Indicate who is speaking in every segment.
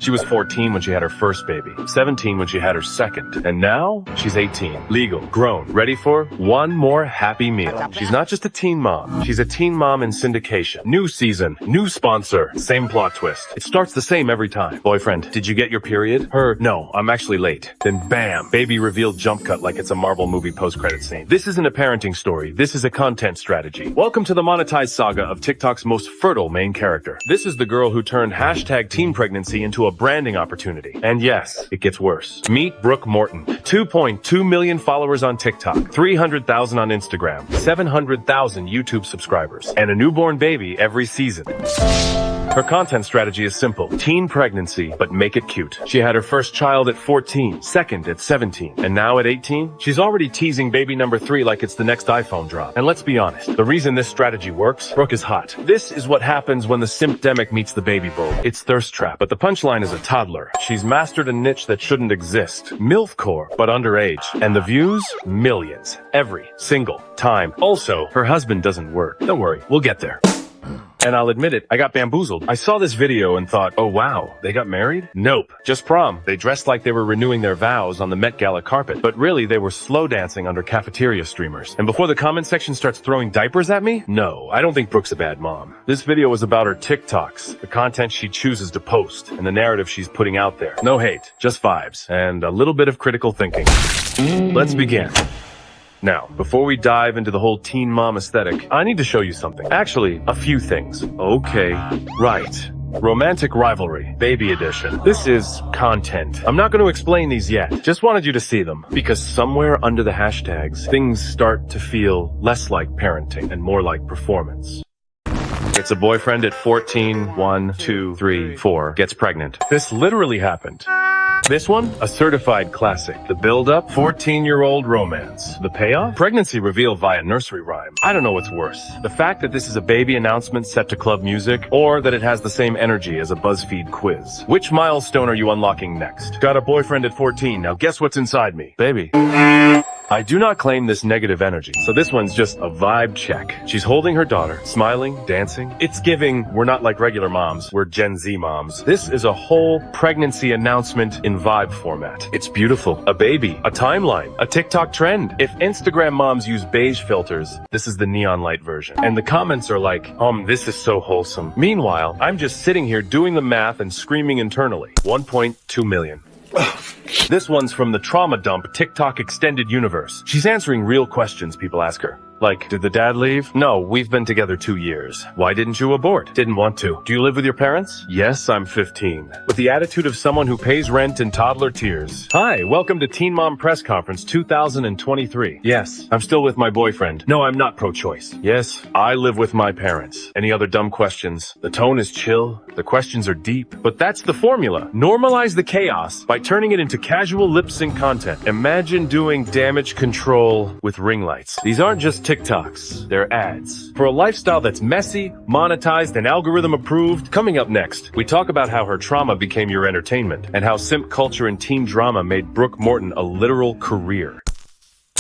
Speaker 1: She was 14 when she had her first baby, 17 when she had her second, and now she's 18, legal, grown, ready for one more happy meal. She's not just a teen mom, she's a teen mom in syndication. New season, new sponsor, same plot twist. It starts the same every time. Boyfriend, did you get your period? Her, no, I'm actually late. Then bam, baby revealed jump cut like it's a Marvel movie post-credit scene. This isn't a parenting story, this is a content strategy. Welcome to the monetized saga of TikTok's most fertile main character. This is the girl who turned hashtag teen pregnancy into a branding opportunity. And yes, it gets worse. Meet Brooke Morton. 2.2 million followers on TikTok, 300,000 on Instagram, 700,000 YouTube subscribers, and a newborn baby every season. Her content strategy is simple. Teen pregnancy, but make it cute. She had her first child at 14, second at 17, and now at 18, she's already teasing baby number 3 like it's the next iPhone drop. And let's be honest, the reason this strategy works, Brooke is hot. This is what happens when the simpdemic meets the baby bowl. It's thirst trap, but the punchline is a toddler. She's mastered a niche that shouldn't exist. MILFcore, but underage. And the views? Millions. Every single time. Also, her husband doesn't work. Don't worry, we'll get there. And I'll admit it, I got bamboozled. I saw this video and thought, oh wow, they got married? Nope, just prom. They dressed like they were renewing their vows on the Met Gala carpet, but really they were slow dancing under cafeteria streamers. And before the comment section starts throwing diapers at me, no, I don't think Brooke's a bad mom. This video is about her TikToks, the content she chooses to post, and the narrative she's putting out there. No hate, just vibes, and a little bit of critical thinking. Let's begin. Now, before we dive into the whole teen mom aesthetic, I need to show you something. Actually, a few things. Okay, right. Romantic rivalry, baby edition. This is content. I'm not going to explain these yet. Just wanted you to see them. Because somewhere under the hashtags, things start to feel less like parenting and more like performance. It's a boyfriend at 14, 1, 2, 3, 4, gets pregnant. This literally happened. This one, a certified classic. The build-up, 14-year-old romance. The payoff, pregnancy reveal via nursery rhyme. I don't know what's worse. The fact that this is a baby announcement set to club music, or that it has the same energy as a BuzzFeed quiz. Which milestone are you unlocking next? Got a boyfriend at 14, now guess what's inside me? Baby. I do not claim this negative energy, so this one's just a vibe check. She's holding her daughter, smiling, dancing. It's giving, we're not like regular moms, we're Gen Z moms. This is a whole pregnancy announcement in vibe format. It's beautiful. A baby, a timeline, a TikTok trend. If Instagram moms use beige filters, this is the neon light version. And the comments are like, this is so wholesome. Meanwhile, I'm just sitting here doing the math and screaming internally. 1.2 million. This one's from the trauma dump TikTok extended universe. She's answering real questions people ask her. Like, did the dad leave? No, we've been together 2 years. Why didn't you abort? Didn't want to. Do you live with your parents? Yes, I'm 15. With the attitude of someone who pays rent in toddler tears. Hi, welcome to Teen Mom Press Conference 2023. Yes, I'm still with my boyfriend. No, I'm not pro-choice. Yes, I live with my parents. Any other dumb questions? The tone is chill. The questions are deep. But that's the formula. Normalize the chaos by turning it into casual lip sync content. Imagine doing damage control with ring lights. These aren't just TikToks, they're ads. For a lifestyle that's messy, monetized, and algorithm approved, coming up next, we talk about how her trauma became your entertainment, and how simp culture and teen drama made Brooke Morton a literal career.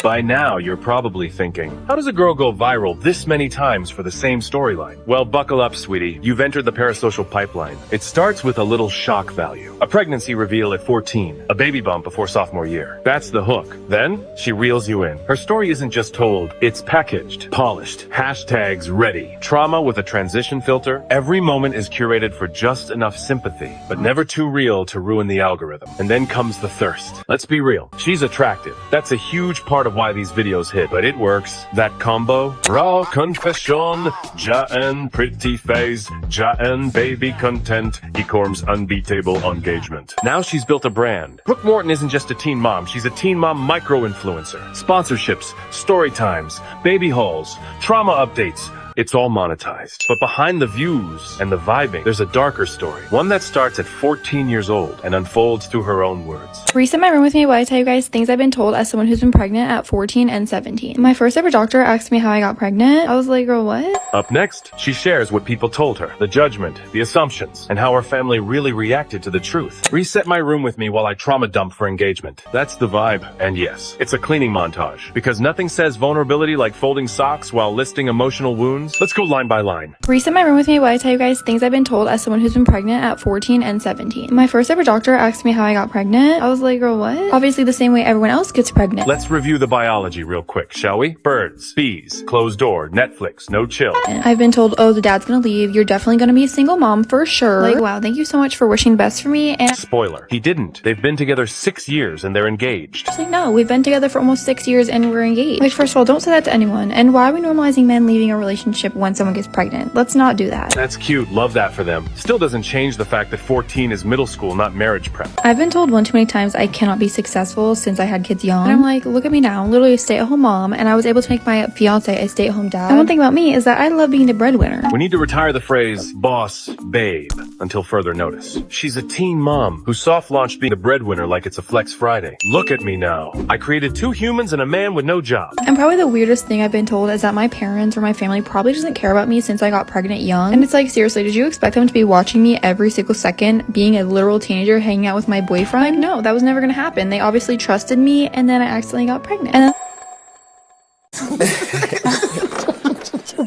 Speaker 1: By now, you're probably thinking, how does a girl go viral this many times for the same storyline? Well, buckle up, sweetie. You've entered the parasocial pipeline. It starts with a little shock value. A pregnancy reveal at 14. A baby bump before sophomore year. That's the hook. Then, she reels you in. Her story isn't just told, it's packaged, polished, hashtags ready. Trauma with a transition filter. Every moment is curated for just enough sympathy, but never too real to ruin the algorithm. And then comes the thirst. Let's be real. She's attractive. That's a huge part of why these videos hit, but it works. That combo, raw confession, ja and pretty face, ja and baby content, equals unbeatable engagement. Now she's built a brand. Brooke Morton isn't just a teen mom, she's a teen mom micro-influencer. Sponsorships, story times, baby hauls, trauma updates. It's all monetized. But behind the views and the vibing, there's a darker story. One that starts at 14 years old and unfolds through her own words.
Speaker 2: Reset my room with me while I tell you guys things I've been told as someone who's been pregnant at 14 and 17. My first ever doctor asked me how I got pregnant. I was like, girl, what?
Speaker 1: Up next, she shares what people told her, the judgment, the assumptions, and how her family really reacted to the truth. Reset my room with me while I trauma dump for engagement. That's the vibe. And yes, it's a cleaning montage. Because nothing says vulnerability like folding socks while listing emotional wounds. questions? Let's go line by line.
Speaker 2: Reset my room with me while I tell you guys things I've been told as someone who's been pregnant at 14 and 17. My first ever doctor asked me how I got pregnant. I was like, girl, what? Obviously the same way everyone else gets pregnant.
Speaker 1: Let's review the biology real quick, shall we? Birds, bees, closed door, Netflix, no chill.
Speaker 2: I've been told, oh, the dad's gonna leave. You're definitely gonna be a single mom for sure. Like, wow, thank you so much for wishing the best for me. And
Speaker 1: Spoiler, he didn't. They've been together 6 years and they're engaged.
Speaker 2: like, no, we've been together for almost 6 years and we're engaged. Like, first of all, don't say that to anyone. And why are we normalizing men leaving a relationship when someone gets pregnant? Let's not do that.
Speaker 1: That's cute, love that for them. Still doesn't change the fact that 14 is middle school, not marriage prep.
Speaker 2: I've been told one too many times I cannot be successful since I had kids young. And I'm like, look at me now, I'm literally a stay-at-home mom, and I was able to make my fiance a stay-at-home dad. And one thing about me is that I love being the breadwinner.
Speaker 1: We need to retire the phrase boss babe until further notice. She's a teen mom who soft-launched being the breadwinner like it's a flex Friday. Look at me now. I created 2 humans and a man with no job.
Speaker 2: And probably the weirdest thing I've been told is that my parents or my family probably doesn't care about me since I got pregnant young. And it's like, seriously, did you expect them to be watching me every single second, being a literal teenager hanging out with my boyfriend? Like, no, that was never gonna happen. They obviously trusted me, and then I accidentally got pregnant. And then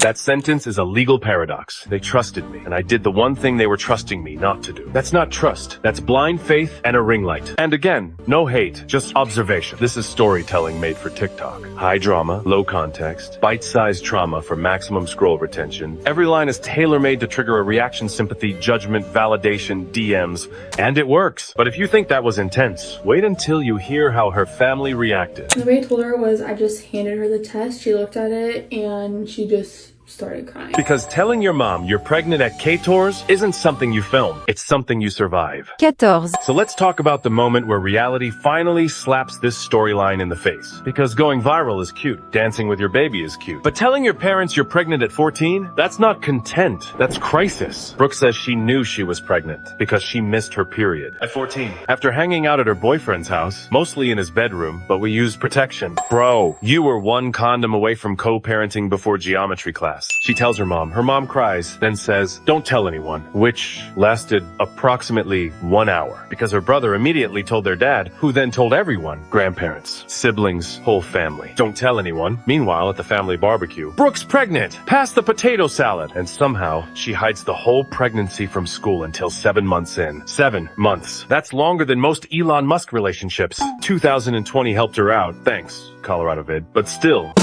Speaker 1: That sentence is a legal paradox. They trusted me, and I did the one thing they were trusting me not to do. That's not trust. That's blind faith and a ring light. And again, no hate, just observation. This is storytelling made for TikTok. High drama, low context, bite-sized trauma for maximum scroll retention. Every line is tailor-made to trigger a reaction, sympathy, judgment, validation, DMs, and it works. But if you think that was intense, wait until you hear how her family reacted.
Speaker 2: the way I told her was I just handed her the test, she looked at it, and she just started crying.
Speaker 1: Because telling your mom you're pregnant at K-Tours isn't something you film. It's something you survive.
Speaker 3: 14.
Speaker 1: So let's talk about the moment where reality finally slaps this storyline in the face. Because going viral is cute. Dancing with your baby is cute. But telling your parents you're pregnant at 14? That's not content. That's crisis. Brooke says she knew she was pregnant because she missed her period. At 14. After hanging out at her boyfriend's house, mostly in his bedroom, but we used protection. Bro, you were one condom away from co-parenting before geometry class. She tells her mom. Her mom cries, then says, don't tell anyone, which lasted approximately 1 hour because her brother immediately told their dad, who then told everyone, grandparents, siblings, whole family. Don't tell anyone. Meanwhile, at the family barbecue, Brooke's pregnant. Pass the potato salad. And somehow she hides the whole pregnancy from school until 7 months in. 7 months. That's longer than most Elon Musk relationships. 2020 helped her out. Thanks, Colorado vid. But still,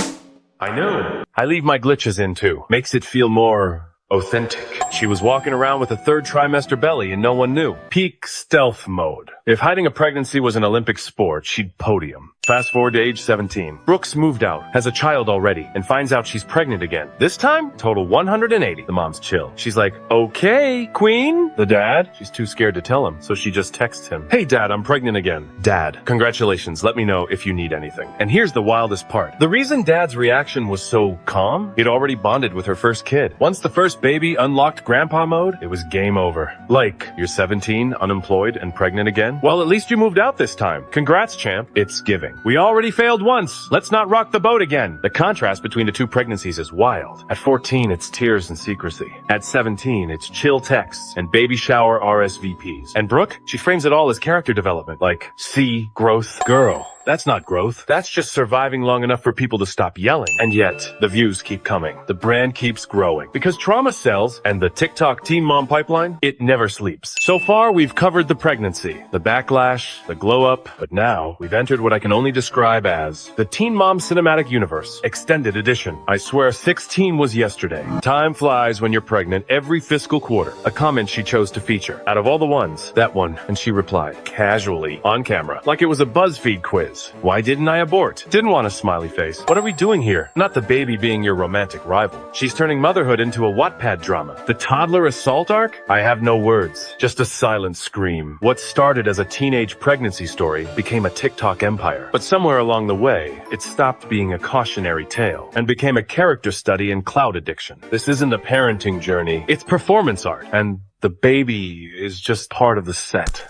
Speaker 1: I know. I leave my glitches in too. Makes it feel more authentic. She was walking around with a 3rd trimester belly and no one knew. Peak stealth mode. If hiding a pregnancy was an Olympic sport, she'd podium. Fast forward to age 17. Brooks moved out, has a child already, and finds out she's pregnant again. This time, total 180. The mom's chill. She's like, okay, queen. The dad, she's too scared to tell him, so she just texts him. Hey dad, I'm pregnant again. Dad, congratulations, let me know if you need anything. And here's the wildest part. The reason dad's reaction was so calm, he'd already bonded with her first kid. Once the first baby unlocked grandpa mode, it was game over. Like, you're 17, unemployed, and pregnant again? Well, at least you moved out this time. Congrats, champ. It's giving. We already failed once. Let's not rock the boat again. The contrast between the 2 pregnancies is wild. At 14, it's tears and secrecy. At 17, it's chill texts and baby shower RSVPs. And Brooke, she frames it all as character development, like, see, growth, girl. That's not growth. That's just surviving long enough for people to stop yelling. And yet, the views keep coming. The brand keeps growing. Because trauma sells, and the TikTok teen mom pipeline, it never sleeps. So far, we've covered the pregnancy, the backlash, the glow up, but now we've entered what I can only describe as the Teen Mom Cinematic Universe, Extended Edition. I swear 16 was yesterday. Time flies when you're pregnant every fiscal quarter. A comment she chose to feature. Out of all the ones, that one, and she replied, casually, on camera, like it was a BuzzFeed quiz. Why didn't I abort? Didn't want a smiley face. What are we doing here? Not the baby being your romantic rival. She's turning motherhood into a Wattpad drama. The toddler assault arc? I have no words. Just a silent scream. What started as a teenage pregnancy story became a TikTok empire. But somewhere along the way, it stopped being a cautionary tale and became a character study in cloud addiction. This isn't a parenting journey. It's performance art. And the baby is just part of the set.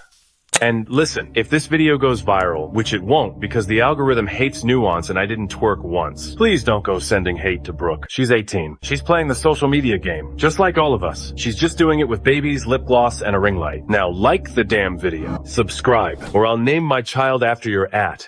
Speaker 1: And listen, if this video goes viral, which it won't because the algorithm hates nuance and I didn't twerk once, please don't go sending hate to Brooke. She's 18. She's playing the social media game, just like all of us. She's just doing it with babies, lip gloss, and a ring light. Now like the damn video, subscribe, or I'll name my child after your @